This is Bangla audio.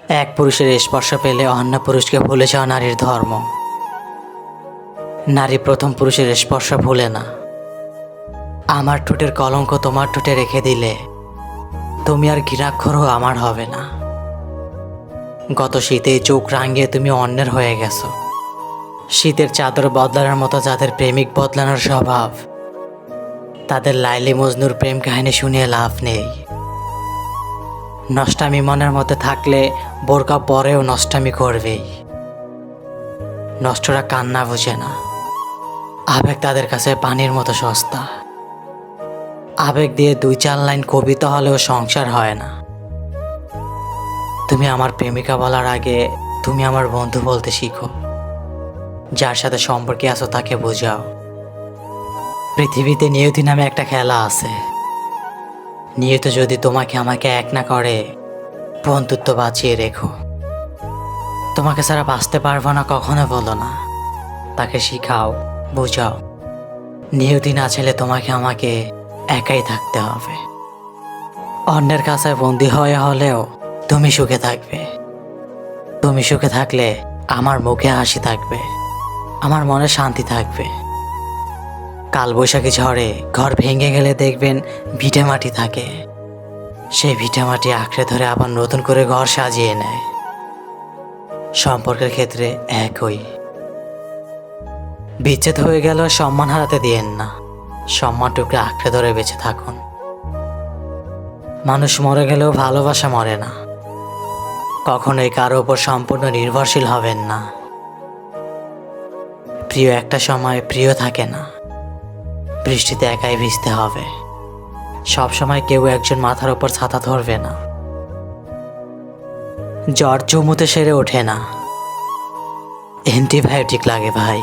এক পুরুষের স্পর্শ পেলে অন্য পুরুষকে ভুলে যাওয়া নারীর ধর্ম। নারী প্রথম পুরুষের স্পর্শ ভুলে না। আমার ঠোঁটের কলঙ্ক তোমার ঠোঁটে রেখে দিলে তুমি আর ঘৃণাক্ষরও আমার হবে না। গত শীতে চোখ রাঙিয়ে তুমি অন্যের হয়ে গেছো। শীতের চাদর বদলানোর মতো যাদের প্রেমিক বদলানোর স্বভাব, তাদের লাইলি মজনুর প্রেম কাহিনী শুনিয়ে লাভ নেই। নষ্টামি মনের মধ্যে থাকলে বোরকা পরেও নষ্টামি করবেই। নষ্টরা কান্না বোঝে না, আবেগ তাদের কাছে পানির মতো সস্তা। আবেগ দিয়ে 2-4 লাইন কবিতা হলেও সংসার হয় না। তুমি আমার প্রেমিকা বলার আগে তুমি আমার বন্ধু বলতে শিখো। যার সাথে সম্পর্কে আছো তাকে বোঝাও। পৃথিবীতে নিয়তি নামে একটা খেলা আছে। নিয়ত যদি তোমাকে আমাকে এক না করে, বন্ধুত্ব বাঁচিয়ে রেখো। তোমাকে ছাড়া বাঁচতে পারবো না কখনো বলো না, তাকে শিখাও, বোঝাও। নিয়তি না ছেলে তোমাকে আমাকে একাই থাকতে হবে। অন্যের কাছে বন্দী হয়ে হলেও তুমি সুখে থাকবে। তুমি সুখে থাকলে আমার মুখে হাসি থাকবে, আমার মনে শান্তি থাকবে। কালবৈশাখী ঝড়ে ঘর ভেঙে গেলে দেখবেন ভিটে মাটি থাকে। সেই ভিটে মাটি আঁকড়ে ধরে আবার নতুন করে ঘর সাজিয়ে নেয়। সম্পর্কের ক্ষেত্রে একই। বিচ্ছেদ হয়ে গেল সম্মান হারাতে দিয়েন না, সম্মানটুকু আঁকড়ে ধরে বেঁচে থাকুন। মানুষ মরে গেলেও ভালোবাসা মরে না। কখনোই কারো উপর সম্পূর্ণ নির্ভরশীল হবেন না। প্রিয় একটা সময় প্রিয় থাকে না। বৃষ্টিতে একাই ভিজতে হবে। সব সময় কেউ একজন মাথার উপর ছাতা ধরবে না। জ্বর চুমুতে সেরে ওঠে না, অ্যান্টিবায়োটিক লাগে ভাই।